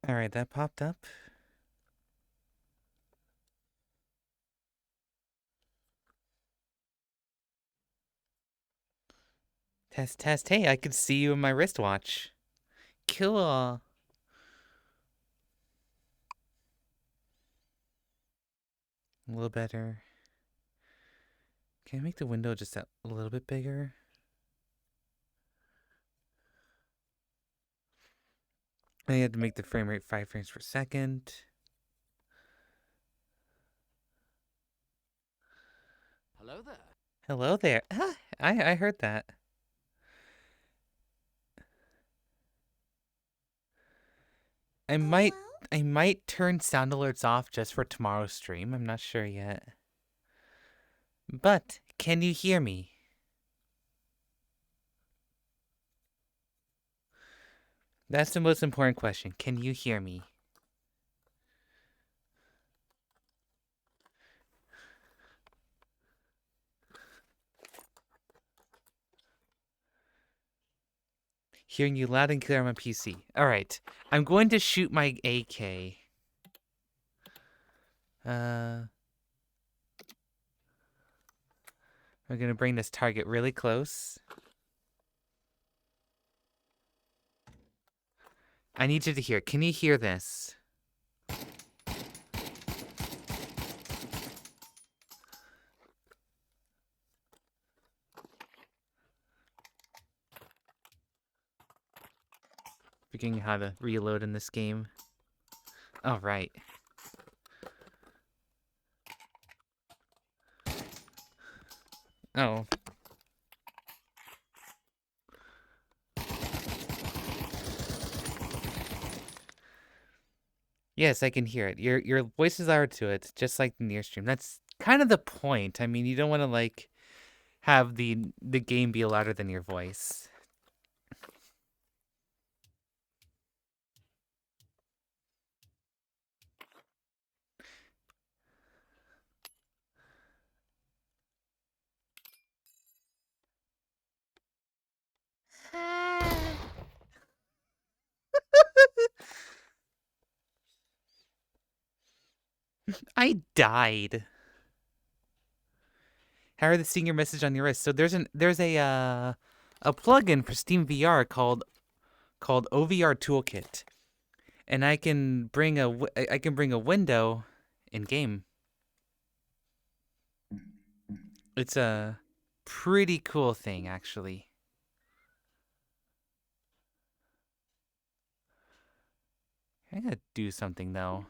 Alright, that popped up. Test, test. Hey, I could see you in my wristwatch. Cool. A little better. Can I make the window just a little bit bigger? I had to make the frame rate 5 frames per second. Hello there. Hello there. Ah, I heard that. I might Hello? I might turn sound alerts off just for tomorrow's stream. I'm not sure yet. But can you hear me? That's the most important question. Can you hear me? Hearing you loud and clear on my PC. Alright. I'm going to shoot my AK. We're gonna bring this target really close. I need you to hear. Can you hear this? Forgetting how to reload in this game. All right. Oh. Yes, I can hear it. Your voice is loud to it, just like the near stream. That's kind of the point. I mean, you don't want to like have the game be louder than your voice. I died. How are they seeing your message on your wrist? So there's a plugin for Steam VR called OVR Toolkit, and I can bring a window in game. It's a pretty cool thing, actually. I gotta do something though.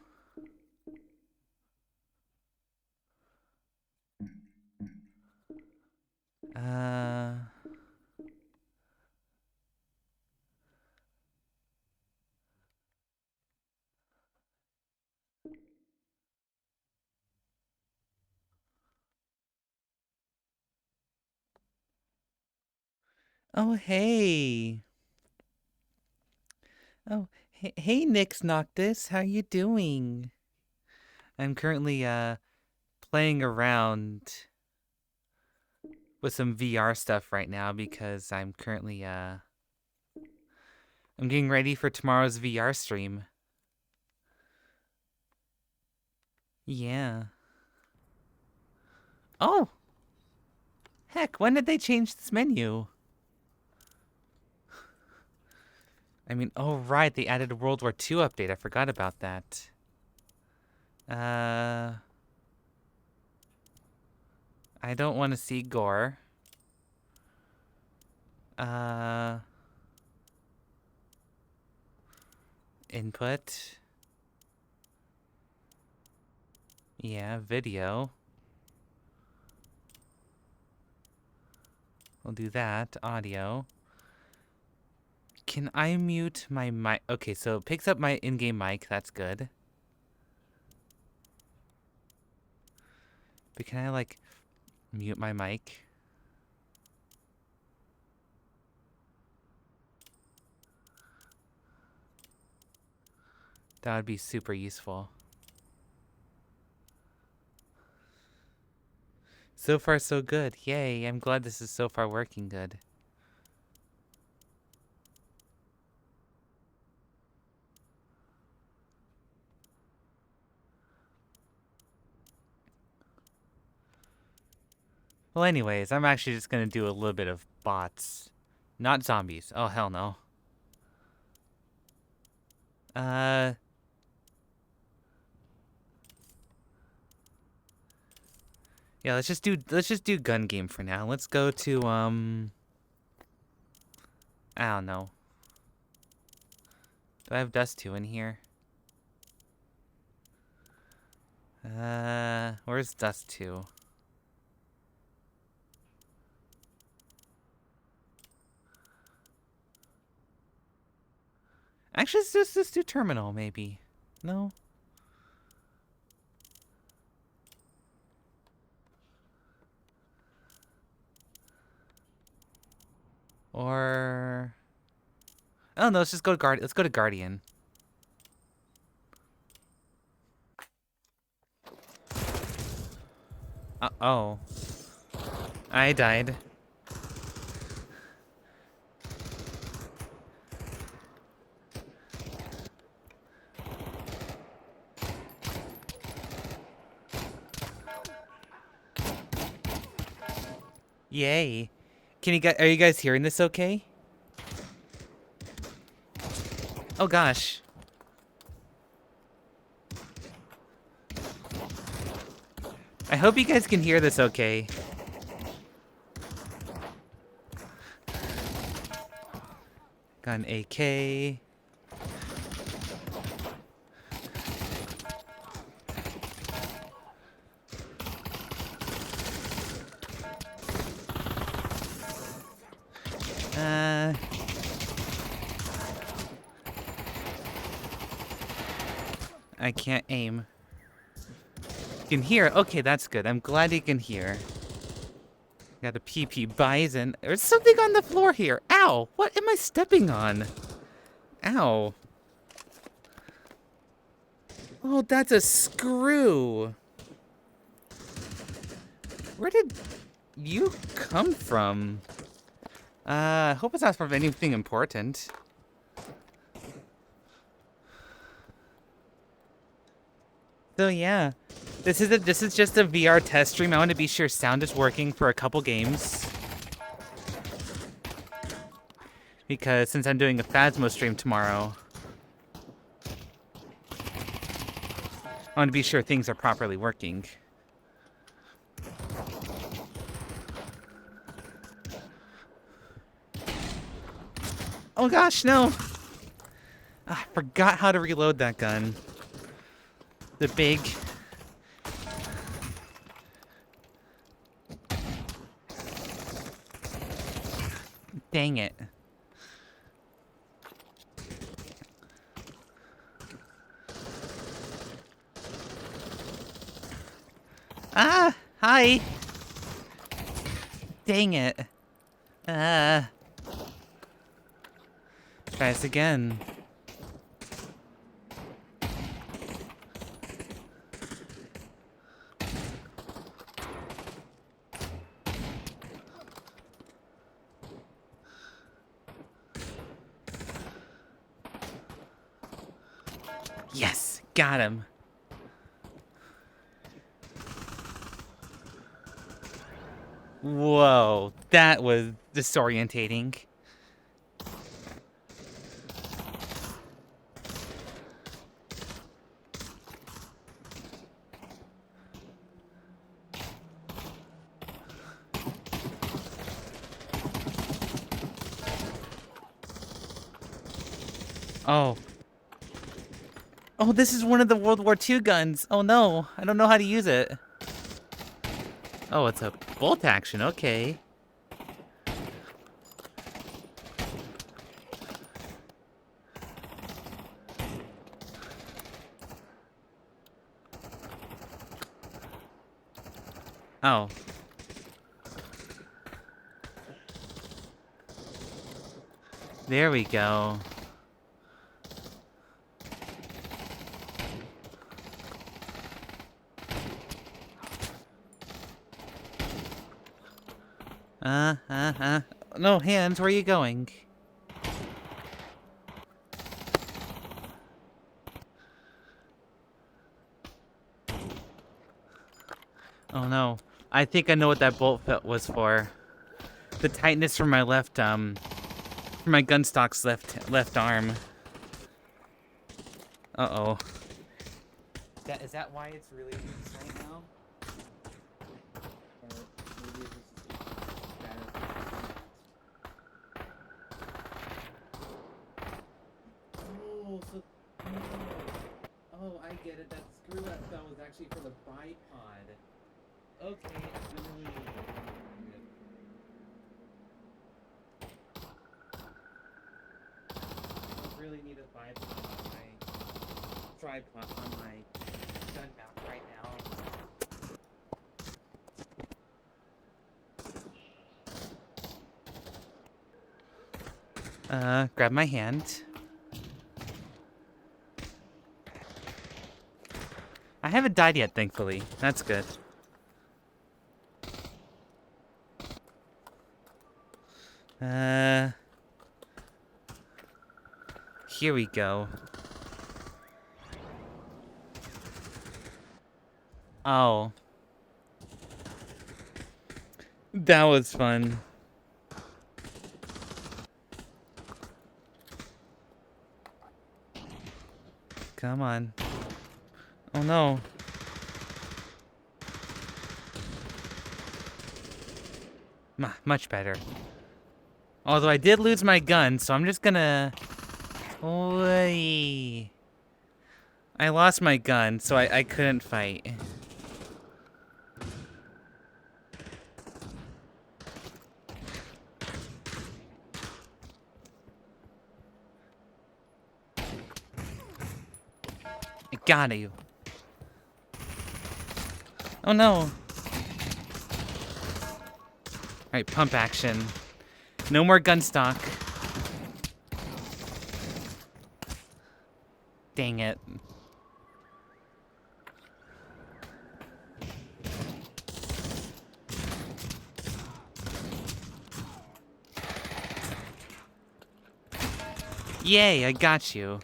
Uh. Oh hey. Oh hey Nix Noctis, how you doing? I'm currently playing around with some VR stuff right now because I'm getting ready for tomorrow's VR stream. Yeah. Oh, heck, when did they change this menu? I mean, oh right, they added a World War II update. I forgot about that. Uh, I don't want to see gore. Uh, input. Yeah, video. We'll do that. Audio. Can I mute my mic? Okay, so it picks up my in-game mic. That's good. But can I, like, mute my mic? That would be super useful. So far, so good. Yay, I'm glad this is so far working good. Well, anyways, I'm actually just gonna do a little bit of bots. Not zombies. Oh, hell no. Uh... Yeah, let's just do gun game for now. Let's go to, I don't know. Do I have Dust 2 in here? Where's Dust 2? Actually, let's do Terminal, maybe. No? Or... Oh, no, let's just go to Let's go to Guardian. Uh-oh. I died. Yay. Are you guys hearing this okay? Oh gosh. I hope you guys can hear this okay. Got an AK. I can't aim. You can hear. Okay, that's good. I'm glad you can hear. Got a PP Bison. There's something on the floor here. Ow! What am I stepping on? Ow. Oh, that's a screw. Where did you come from? I hope it's not from anything important. So yeah, this is just a VR test stream. I want to be sure sound is working for a couple games. Because since I'm doing a Phasmo stream tomorrow, I want to be sure things are properly working. Oh gosh, no! I forgot how to reload that gun. The big... Dang it. Ah! Hi! Dang it. Try this again. Yes! Got him! Whoa, that was disorientating. Oh. Oh, this is one of the World War II guns. Oh no, I don't know how to use it. Oh, it's a bolt action, okay. Oh. There we go. No, hands, where are you going? Oh no. I think I know what that bolt was for. The tightness from my from my gun stock's left arm. Uh-oh. Is that why it's really loose right now? Or maybe it's just Oh, so no. Oh, I get it. That screw that fell was actually for the bipod. Okay, I really need a bipod on my tripod on my gun mount right now. Grab my hand. I haven't died yet, thankfully. That's good. Here we go. Oh. That was fun. Come on. Oh no. Much better. Although I did lose my gun, so I'm just gonna... Oy. I lost my gun, so I couldn't fight. I got you. Oh no. Alright, pump action. No more gun stock. Dang it. Yay, I got you.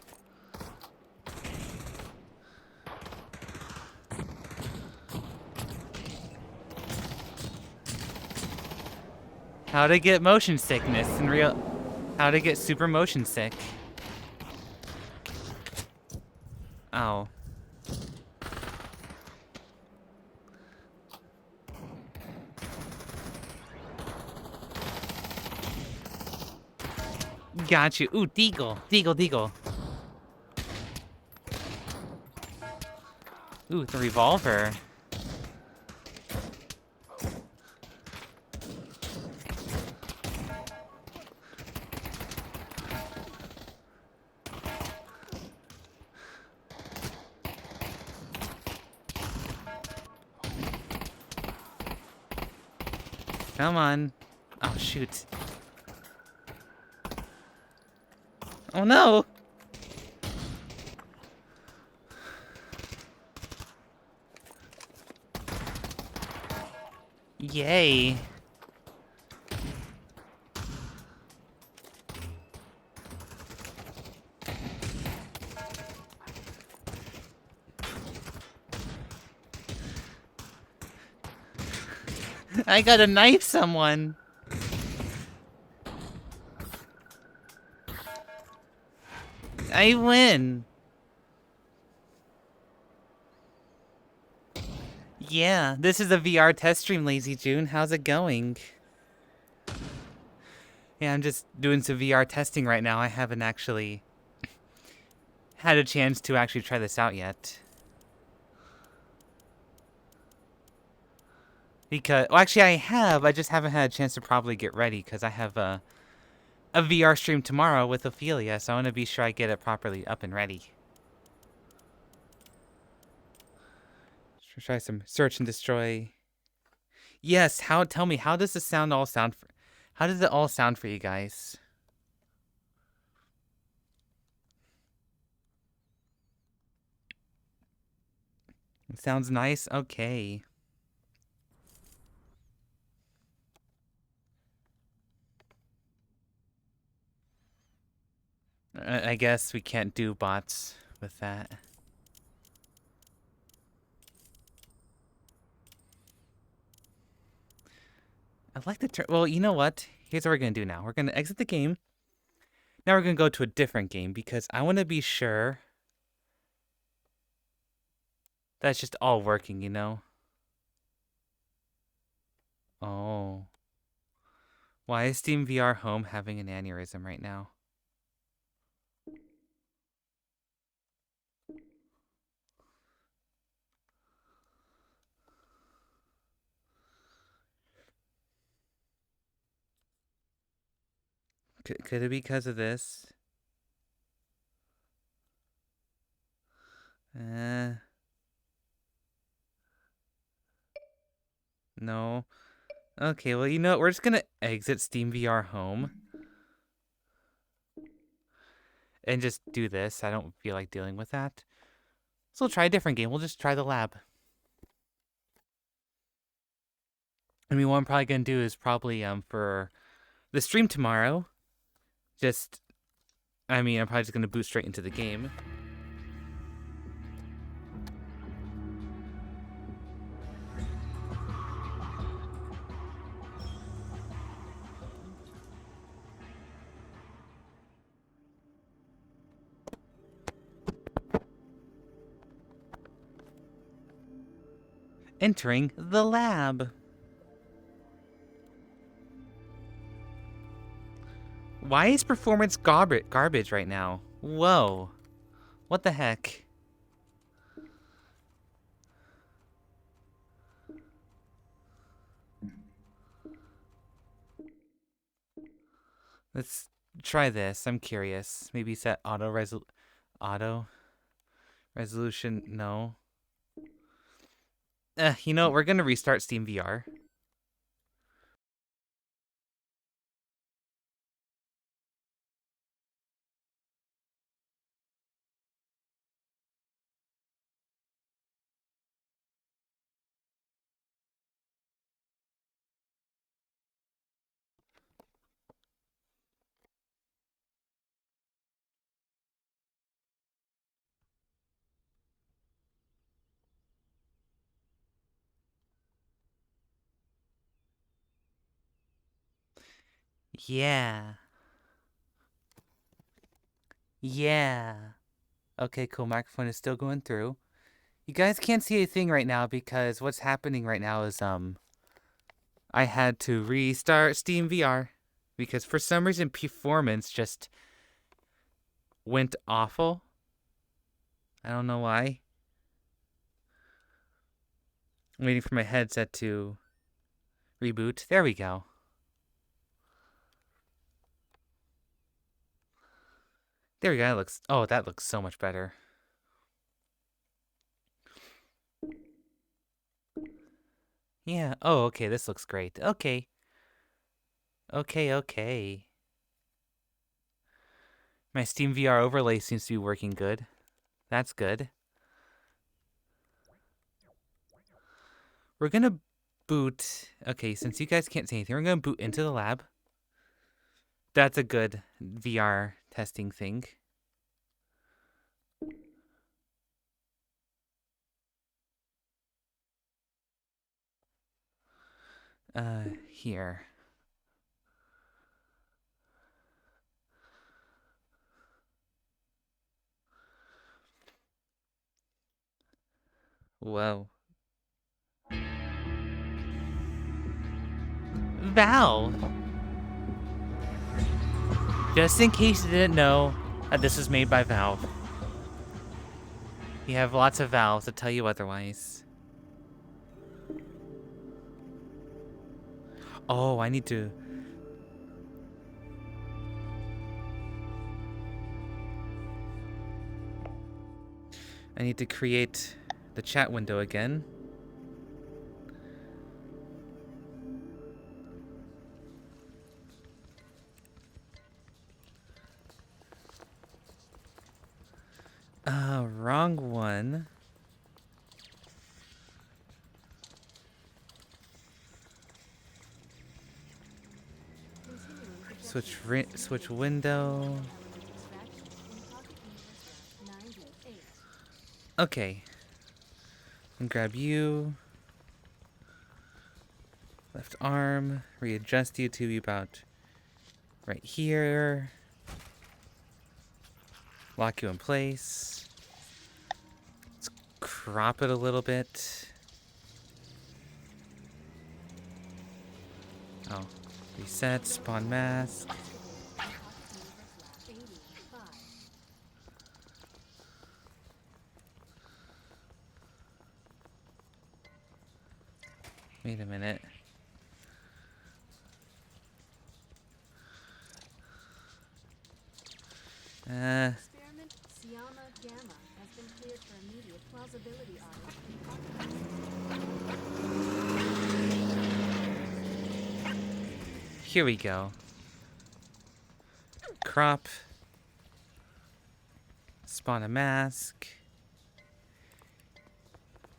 How to get motion sickness in real... How to get super motion sick. Oh. Got you. Ooh, deagle. Deagle, deagle. Ooh, the revolver. Come on. Oh, shoot. Oh, no! Yay. I gotta knife someone. I win. Yeah, this is a VR test stream, Lazy June. How's it going? Yeah, I'm just doing some VR testing right now. I haven't actually had a chance to actually try this out yet. Because, well, actually I have. I just haven't had a chance to probably get ready because I have a VR stream tomorrow with Ophelia, so I want to be sure I get it properly up and ready. Try some search and destroy. Yes, tell me, how does the sound all sound for, how does it all sound for you guys? It sounds nice? Okay. I guess we can't do bots with that. I'd like to turn. Well, you know what? Here's what we're gonna do now. We're gonna exit the game. Now we're gonna go to a different game because I want to be sure that's just all working. You know? Oh, why is Steam VR Home having an aneurysm right now? Could it be because of this? Uh, no. Okay, well, you know what? We're just gonna exit Steam VR Home and just do this. I don't feel like dealing with that. So we'll try a different game. We'll just try the lab. I mean, what I'm probably gonna do is probably for the stream tomorrow, just I'm probably just gonna boot straight into the game. Entering the lab. Why is performance garbage right now? Whoa. What the heck? Let's try this. I'm curious. Maybe set auto resolution. No. You know what? We're gonna restart Steam VR. Yeah. Yeah. Okay, cool. Microphone is still going through. You guys can't see a thing right now because what's happening right now is I had to restart Steam VR because for some reason performance just went awful. I don't know why. I'm waiting for my headset to reboot. There we go. There we go. That looks so much better. Yeah. Oh, okay. This looks great. Okay. Okay. My Steam VR overlay seems to be working good. That's good. We're gonna boot. Okay, since you guys can't see anything, we're gonna boot into the lab. That's a good VR testing thing. Here. Whoa. Valve! Just in case you didn't know, this is made by Valve. You have lots of valves to tell you otherwise. Oh, I need to... create the chat window again. Wrong one. Switch window. Okay. And grab you. Left arm. Readjust you to be about right here. Lock you in place. Let's crop it a little bit. Oh. Reset. Spawn mask. Wait a minute. Experiment Siama Gamma has been cleared for immediate plausibility audit. Here we go. Crop. Spawn a mask.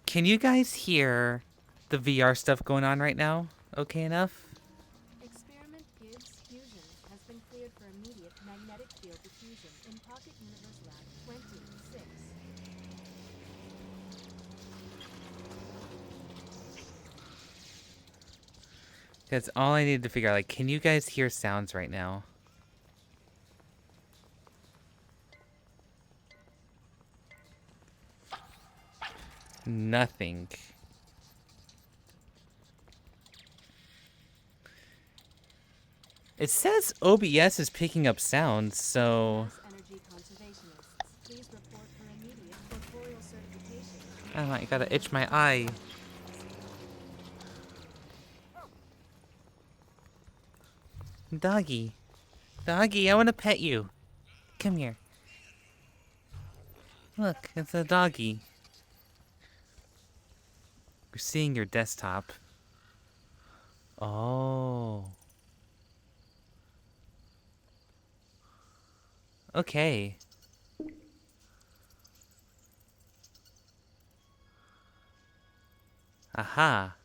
Can you guys hear the VR stuff going on right now? Okay enough? Experiment Gibbs Fusion has been cleared for immediate magnetic field diffusion in Pocket Universe Lab 26. That's all I need to figure out. Like, can you guys hear sounds right now? Nothing. It says OBS is picking up sounds, so... Energy conservationists, please report for immediate corporeal certification. Oh, I gotta itch my eye. Doggy. Doggy, I want to pet you. Come here. Look, it's a doggy. We're seeing your desktop. Oh. Okay. Aha.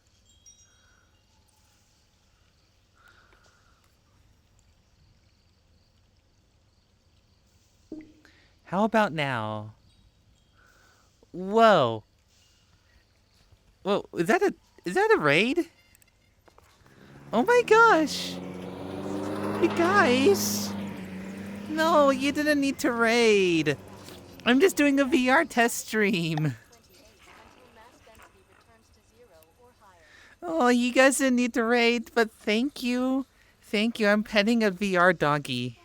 How about now? Whoa. Whoa, is that a raid? Oh my gosh. You guys. No, you didn't need to raid. I'm just doing a VR test stream. Oh, you guys didn't need to raid, but thank you. Thank you. I'm petting a VR doggy.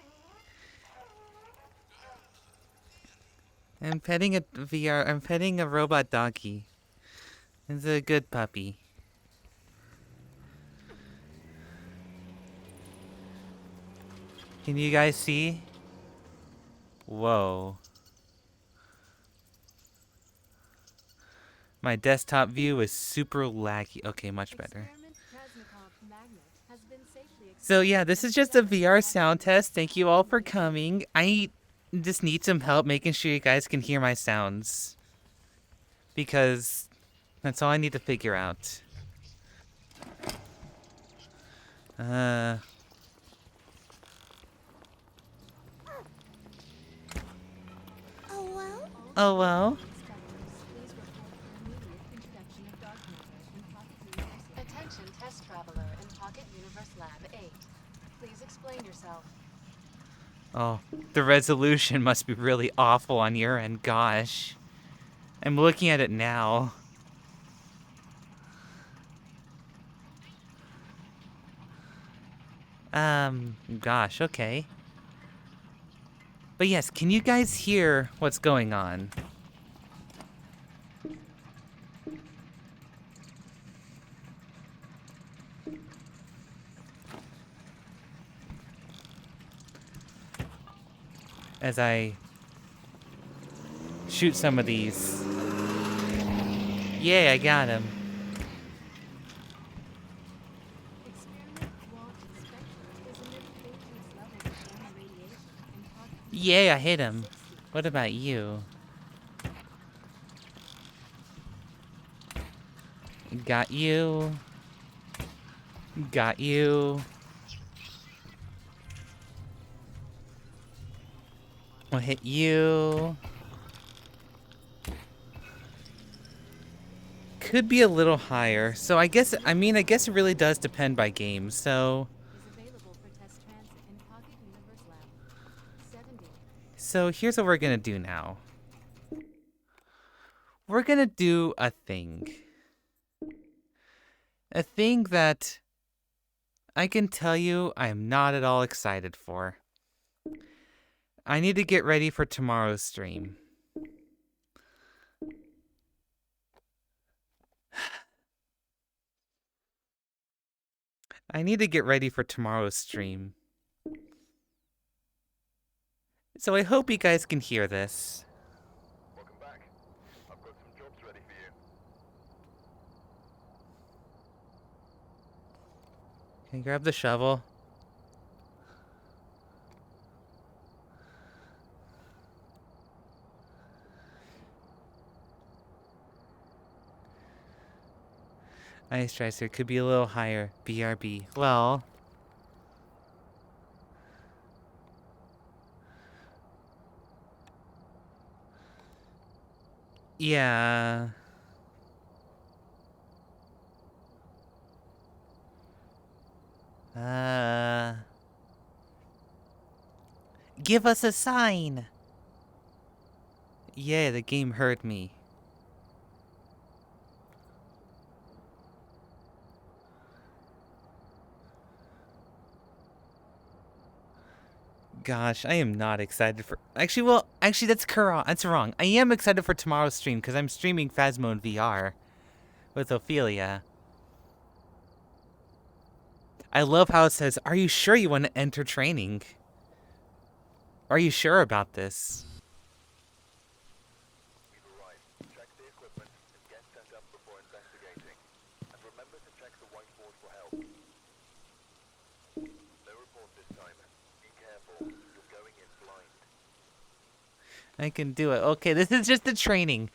I'm petting a robot doggy. It's a good puppy. Can you guys see? Whoa. My desktop view is super laggy. Okay, much better. So yeah, this is just a VR sound test. Thank you all for coming. I just need some help making sure you guys can hear my sounds. Because that's all I need to figure out. Oh well. Attention test traveler in Pocket Universe Lab 8. Please explain yourself. Oh, the resolution must be really awful on your end. Gosh. I'm looking at it now. Gosh, okay. But yes, can you guys hear what's going on? As I shoot some of these. Yay, I got him. Yay, I hit him. What about you? Got you. Got you. I'll hit you. could be a little higher. So I guess it really does depend by game. So Is available for test transit in Pocket Universe Lab 70. here's what we're gonna do now. We're gonna do a thing. A thing that I can tell you I am not at all excited for. I need to get ready for tomorrow's stream. I need to get ready for tomorrow's stream. So I hope you guys can hear this. Welcome back. I've got some jobs ready for you. Can you grab the shovel? Ice Tracer could be a little higher. BRB. Well, yeah. Give us a sign. Yeah, the game heard me. Gosh, I am not excited for. Actually, that's wrong. I am excited for tomorrow's stream because I'm streaming Phasmo in VR with Ophelia. I love how it says, "Are you sure you want to enter training? Are you sure about this?" We've arrived. Check the equipment and get set up before investigating. And remember to check the whiteboard for help. No report this time. Be careful. You're going in blind. I can do it. Okay, this is just the training.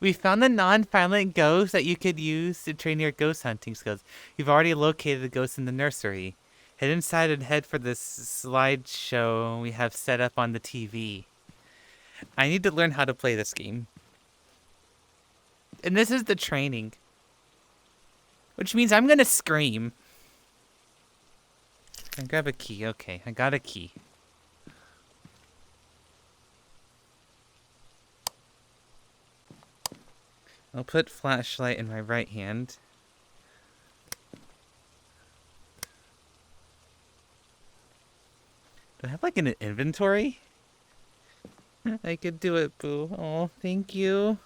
We found the non-violent ghost that you could use to train your ghost hunting skills. You've already located the ghost in the nursery. Head inside and head for this slideshow we have set up on the TV. I need to learn how to play this game. And this is the training. Which means I'm gonna scream. I grab a key. Okay, I got a key. I'll put flashlight in my right hand. Do I have like an inventory? I could do it, Boo. Oh, thank you.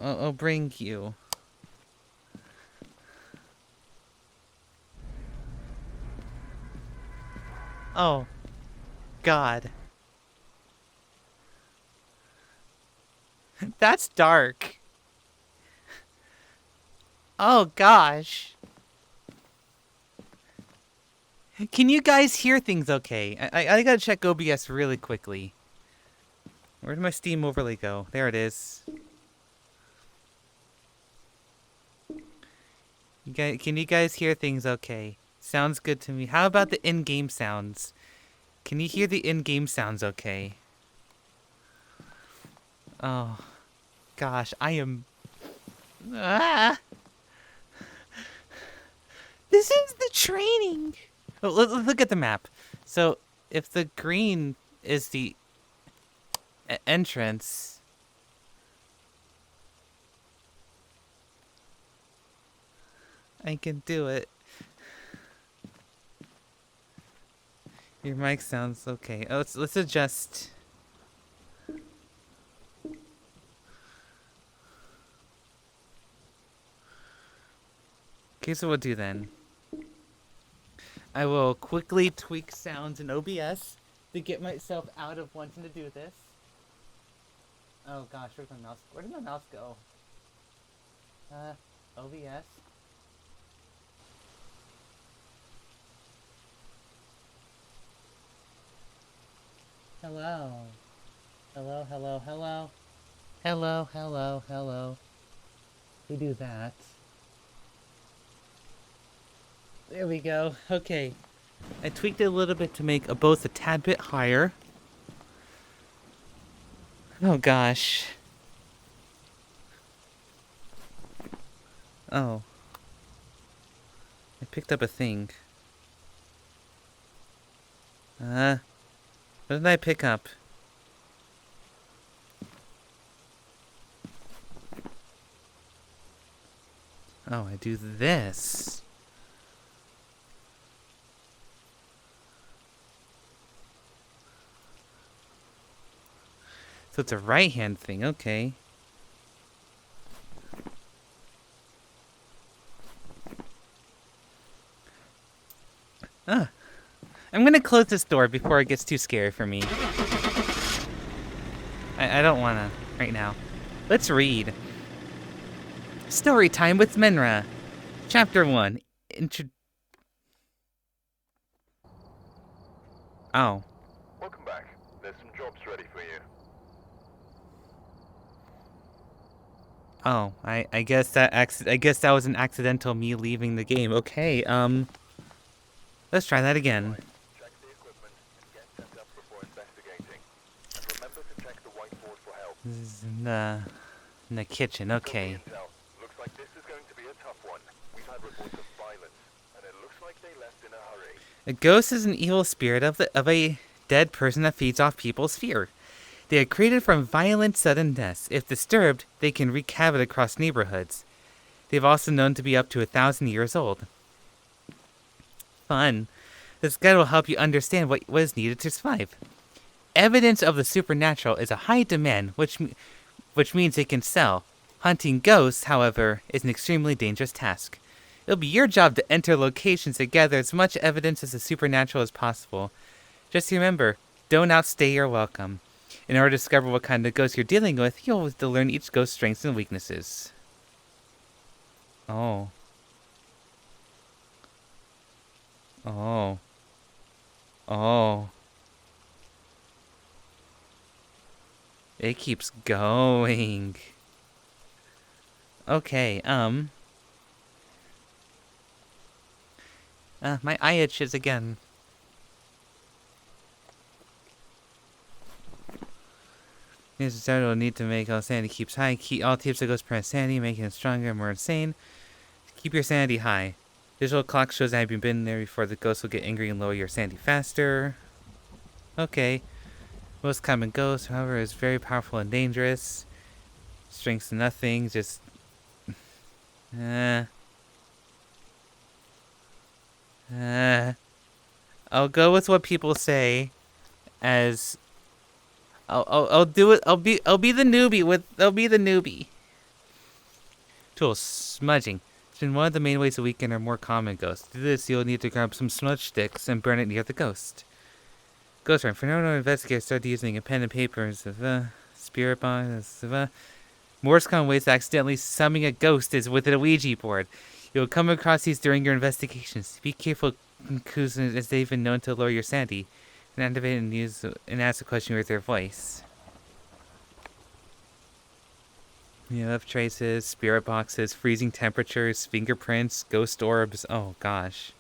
I'll bring you. Oh, God. That's dark. Oh, gosh. Can you guys hear things okay? I gotta check OBS really quickly. Where did my Steam overlay go? There it is. Can you guys hear things okay? Sounds good to me. How about the in-game sounds? Can you hear the in-game sounds okay? Oh, gosh, I am... Ah! This is the training! Oh, let's look at the map. So, if the green is the entrance... I can do it. Your mic sounds okay. Oh, let's adjust. Okay, so what do then? I will quickly tweak sounds in OBS to get myself out of wanting to do this. Oh gosh, where's my mouse? Where did my mouse go? OBS. Hello. Hello, hello, hello. Hello, hello, hello. We do that. There we go. Okay. I tweaked it a little bit to make both a tad bit higher. Oh gosh. Oh. I picked up a thing. What did I pick up? Oh, I do this. So it's a right-hand thing, okay. Ah. I'm gonna close this door before it gets too scary for me. I don't wanna right now. Let's read. Story time with Minra. Chapter 1. Oh. Welcome back. There's some jobs ready for you. Oh, I guess that was an accidental me leaving the game. Okay, let's try that again. Check the equipment and get set up before investigating. And remember to check the whiteboard for help. This is in the kitchen. Okay. Intel. Looks like this is going to be a tough one. We've had reports of violence, and it looks like they left in a hurry. A ghost is an evil spirit of a dead person that feeds off people's fear. They are created from violent sudden deaths. If disturbed, they can wreak havoc across neighborhoods. They've also known to be up to 1,000 years old. Fun. This guide will help you understand what is needed to survive. Evidence of the supernatural is a high demand, which means it can sell. Hunting ghosts, however, is an extremely dangerous task. It'll be your job to enter locations and gather as much evidence as the supernatural as possible. Just remember, don't outstay your welcome. In order to discover what kind of ghost you're dealing with, you'll have to learn each ghost's strengths and weaknesses. Oh. Oh. Oh. It keeps going. Okay, my eye itches again. This is will need to make all sanity keeps high. Keep all tips of ghost prevent sanity, making it stronger and more insane. Keep your sanity high. Visual clock shows that you've been there before. The ghost will get angry and lower your sanity faster. Okay. Most common ghost, however, is very powerful and dangerous. Strengths to nothing, just... I'll go with what people say as... I'll do it. I'll be the newbie. Tools. Smudging. It's been one of the main ways to weaken our more common ghosts. To do this, you'll need to grab some smudge sticks and burn it near the ghost. Ghost run. For now, investigators start using a pen and paper. Spirit box. More common ways to accidentally summon a ghost is with a Ouija board. You'll come across these during your investigations. Be careful, as they've been known to lower your sanity. And activate and use and ask a question with their voice. You have traces, spirit boxes, freezing temperatures, fingerprints, ghost orbs. Oh gosh.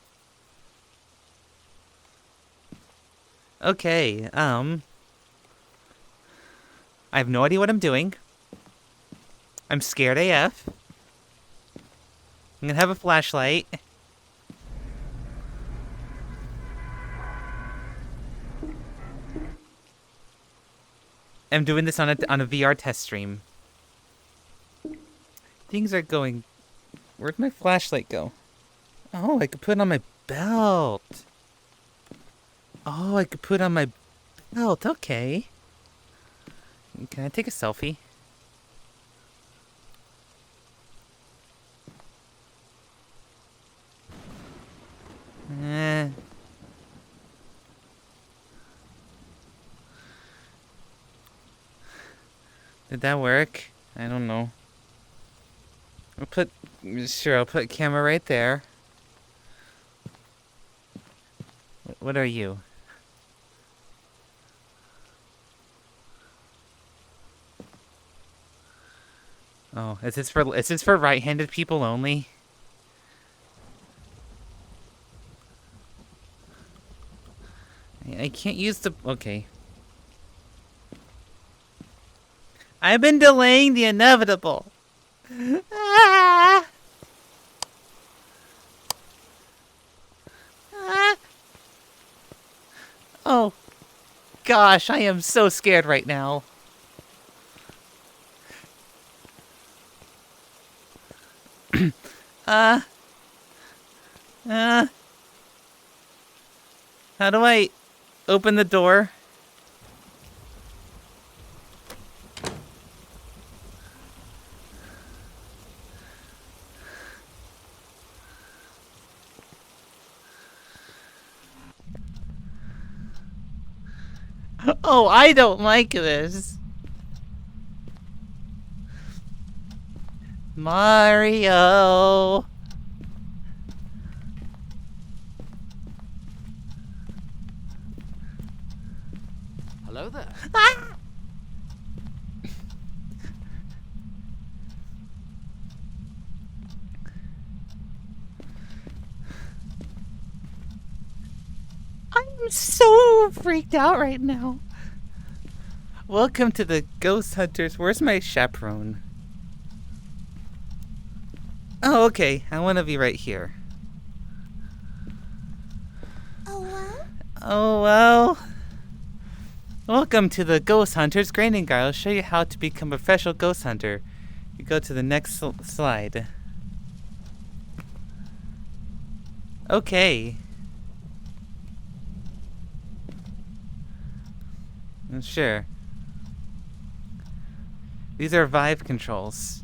Okay, I have no idea what I'm doing. I'm scared AF. I'm gonna have a flashlight. I'm doing this on a VR test stream. Things are going... Where'd my flashlight go? Oh, I could put it on my belt. Oh, I could put it on my belt. Okay. Can I take a selfie? Did that work? I don't know. I'll put camera right there. What are you? Oh, is this for right-handed people only? can't use the... Okay. I've been delaying the inevitable. Ah! Ah! Oh, gosh, I am so scared right now. uh... Uh... How do I open the door? Oh, I don't like this. Mario. Hello there. Ah! I'm so freaked out right now. Welcome to the Ghost Hunters. Where's my chaperone? Oh, okay. I want to be right here. Oh, well? Oh, well. Welcome to the Ghost Hunters Grading Guide. I'll show you how to become a professional ghost hunter. You go to the next slide. Okay. Sure. These are Vive controls.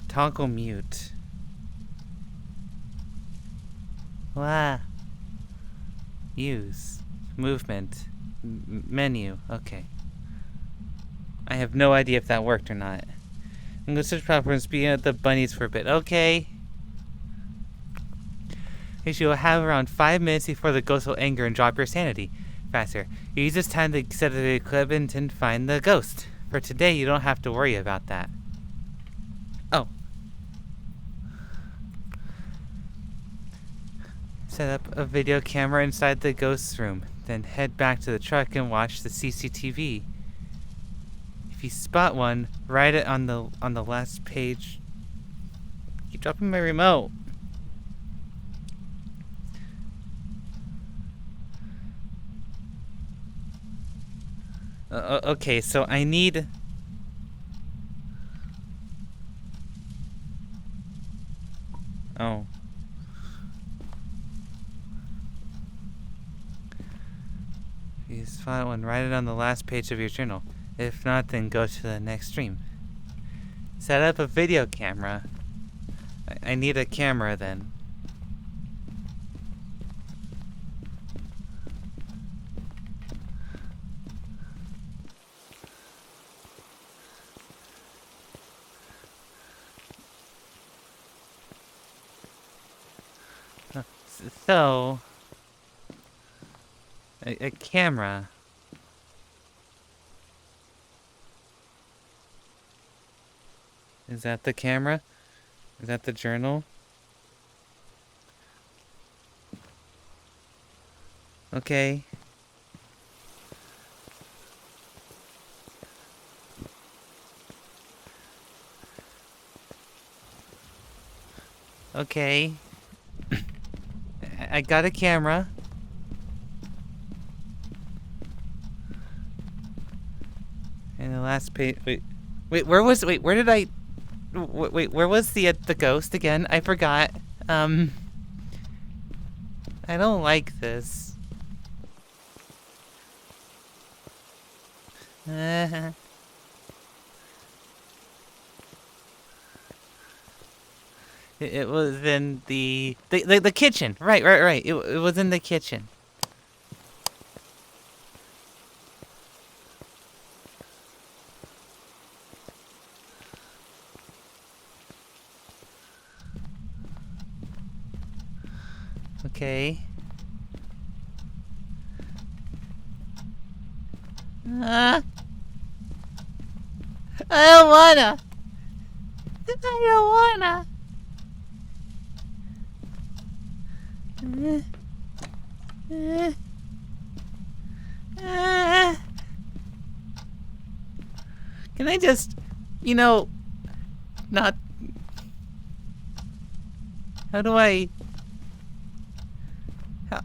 Toggle mute. Wow. Use. Movement. Menu. Okay. I have no idea if that worked or not. I'm gonna switch platforms, be at the bunnies for a bit. Okay. You will have around 5 minutes before the ghost will anger and drop your sanity faster. You use this time to set the equipment and find the ghost. For today, you don't have to worry about that. Oh. Set up a video camera inside the ghost's room. Then head back to the truck and watch the CCTV. If you spot one, write it on the last page. Keep dropping my remote. Okay, so I need... Oh. If you spot one, write it on the last page of your journal. If not, then go to the next stream. Set up a video camera. I need a camera then. So, a camera. Is that the camera? Is that the journal? Okay. Okay. I got a camera. And the last page. Wait, where was? Wait, where did I? Wait, where was the ghost again? I forgot. I don't like this. It was in the kitchen. Right. It was in the kitchen. Okay. I don't wanna. I don't wanna. Can I just, you know, not... How do I...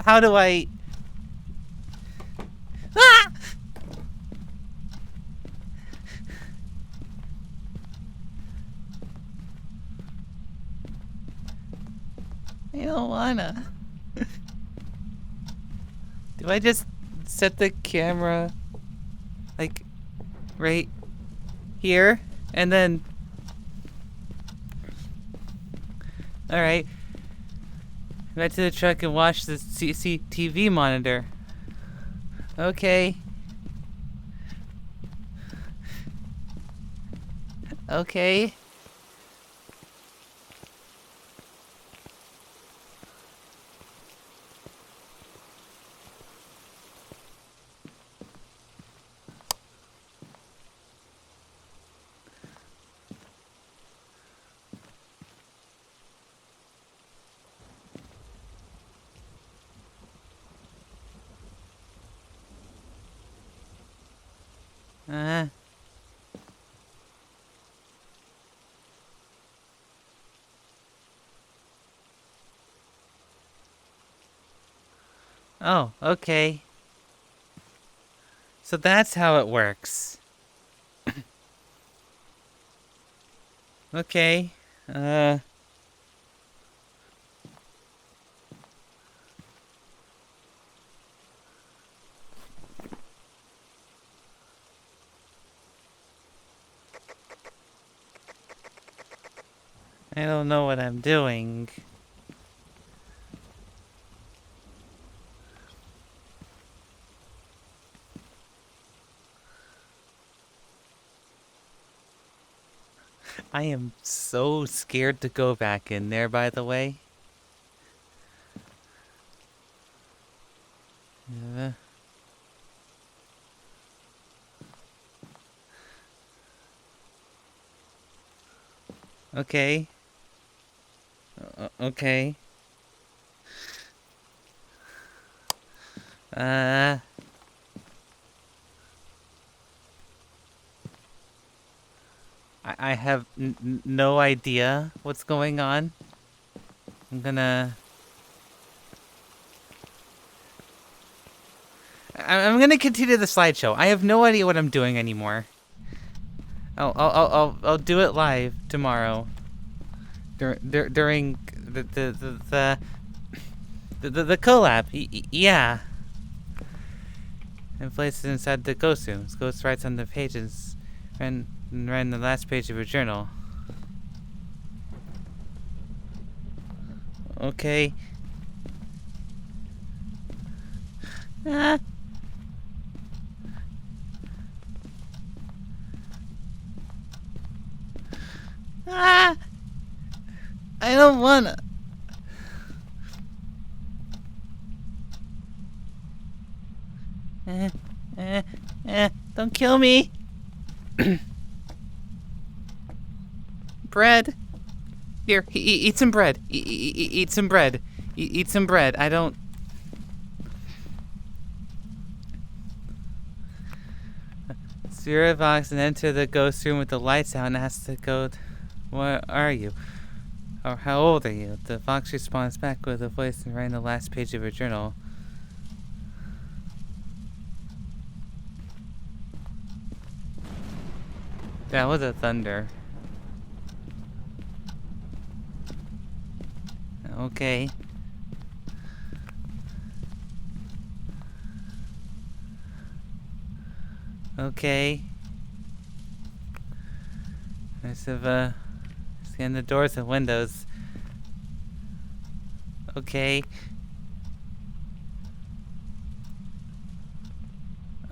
How do I... Ah! I don't wanna. Do I just set the camera like right here and then... Alright. Back to the truck and watch the CCTV monitor. Okay. Okay. Uh. Oh, okay. So that's how it works. Okay. I don't know what I'm doing. I am so scared to go back in there, by the way. Uh, okay. Okay. Uh... I have no idea what's going on. I'm gonna continue the slideshow. I have no idea what I'm doing anymore. I'll do it live tomorrow. During the collab. Yeah. And place it inside the ghost room. Ghost writes on the pages and right in the last page of your journal. Okay. Ah. Ah. I don't wanna. Don't kill me. Bread. Here, eat some bread. Eat some bread. Eat some bread. I don't... Spirit box and enter the ghost room with the lights out and ask the ghost, "Where are you? Or how old are you?" The fox responds back with a voice and writing the last page of her journal. That was a thunder. Okay. Okay. Let's have scan the doors and windows. Okay.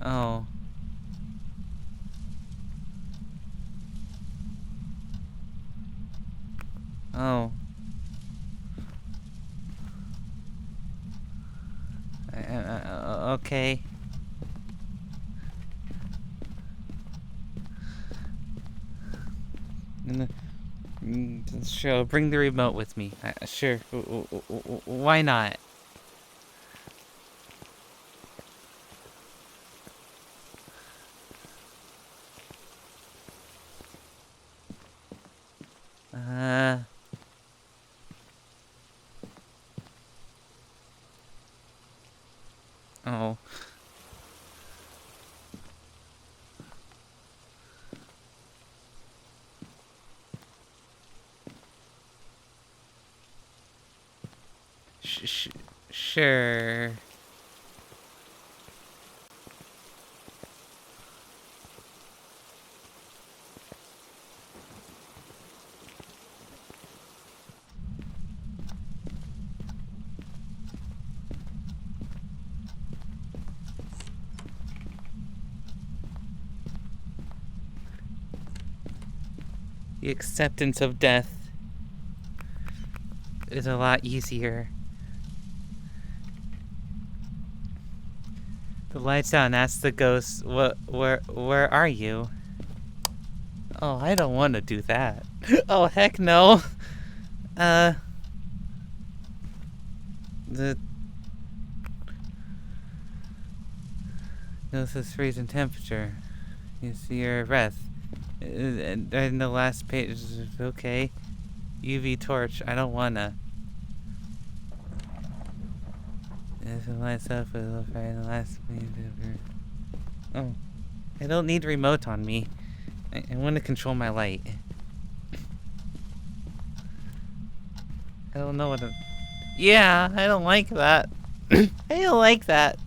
Oh. Oh. Okay. Sure, I'll bring the remote with me. Sure. Why not? Uh. Oh. Sure. The acceptance of death is a lot easier. The lights out and ask the ghost, where are you? Oh, I don't want to do that. Oh, heck no. The ghost is freezing temperature. You see your breath. And the last page is okay. UV torch. I don't wanna. If it lights up, it'll fire the last page. Oh, I don't need remote on me. I want to control my light. I don't know what to... Yeah, I don't like that. I don't like that.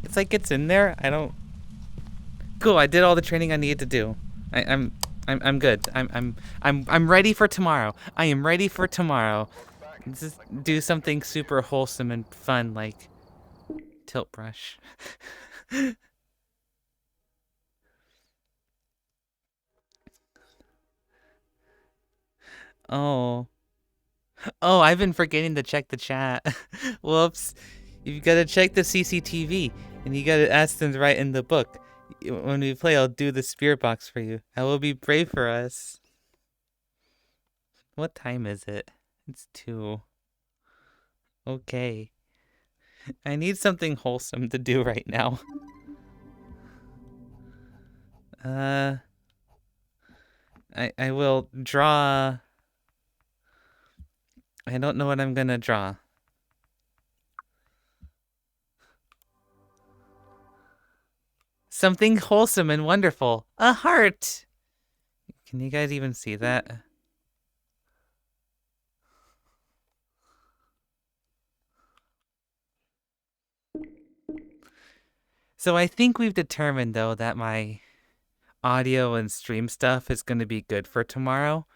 It's like it's in there. I don't... Cool, I did all the training I needed to do. I'm good. I'm ready for tomorrow. I am ready for tomorrow. Just do something super wholesome and fun like tilt brush. Oh. Oh, I've been forgetting to check the chat. Whoops. You've got to check the CCTV, and you got to ask them to write in the book. When we play, I'll do the spirit box for you. I will be brave for us. What time is it? It's 2. Okay. I need something wholesome to do right now. I will draw... I don't know what I'm gonna draw. Something wholesome and wonderful. A heart! Can you guys even see that? So I think we've determined, though, that my audio and stream stuff is going to be good for tomorrow.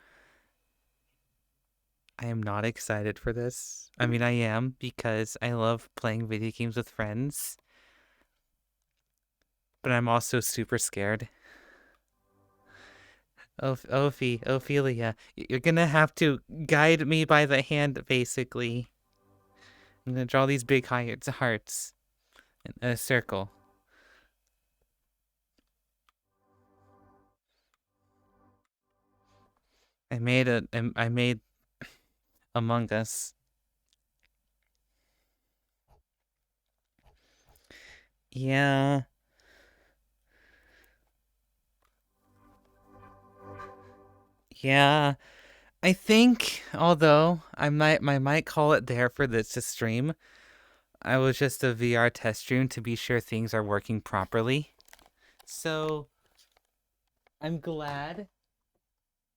I am not excited for this. I mean, I am, because I love playing video games with friends. But I'm also super scared. Ophelia, you're gonna have to guide me by the hand, basically. I'm gonna draw these big hearts in a circle. I made Among Us. Yeah. Yeah. I think, although I might call it there for this to stream, I was just a VR test stream to be sure things are working properly. So, I'm glad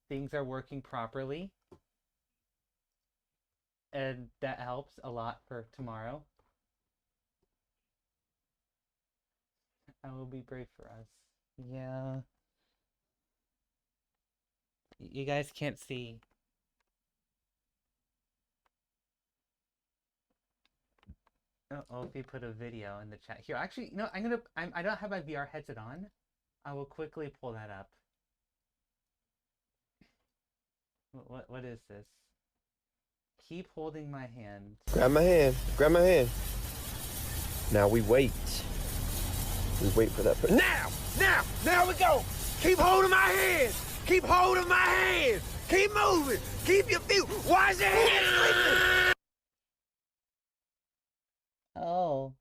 things are working properly. And that helps a lot for tomorrow. I will be brave for us. Yeah. You guys can't see. Oh, if you put a video in the chat here. Actually, no, I don't have my VR headset on. I will quickly pull that up. What is this? Keep holding my hand. Grab my hand. Grab my hand. Now we wait. We wait for that. Now we go. Keep holding my hand. Keep holding my hand. Keep moving. Keep your feet. Why is your hand sleeping? Oh.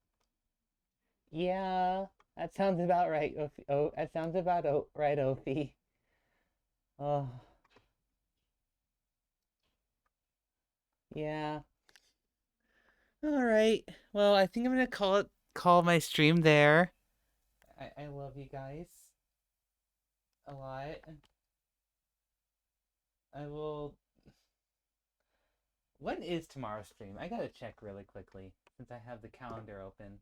Yeah. That sounds about right, Ophi. Oh, that sounds about right, Ophi. Oh. Yeah. All right. Well, I think I'm gonna call my stream there. I love you guys a lot. I will. When is tomorrow's stream? I gotta check really quickly since I have the calendar open.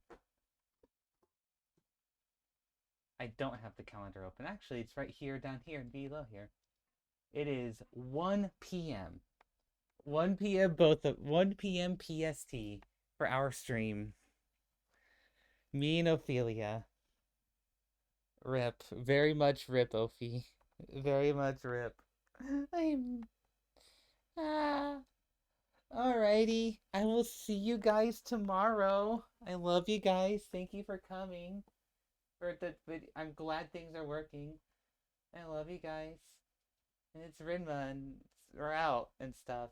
I don't have the calendar open. Actually, it's right here, down here, and below here. It is 1 p.m. 1 p.m. 1 p.m. PST for our stream. Me and Ophelia. Rip. Very much rip, Ophi. Very much rip. I'm. Ah. Alrighty. I will see you guys tomorrow. I love you guys. Thank you for coming. For the I'm glad things are working. I love you guys. And it's Rinma and we're out and stuff.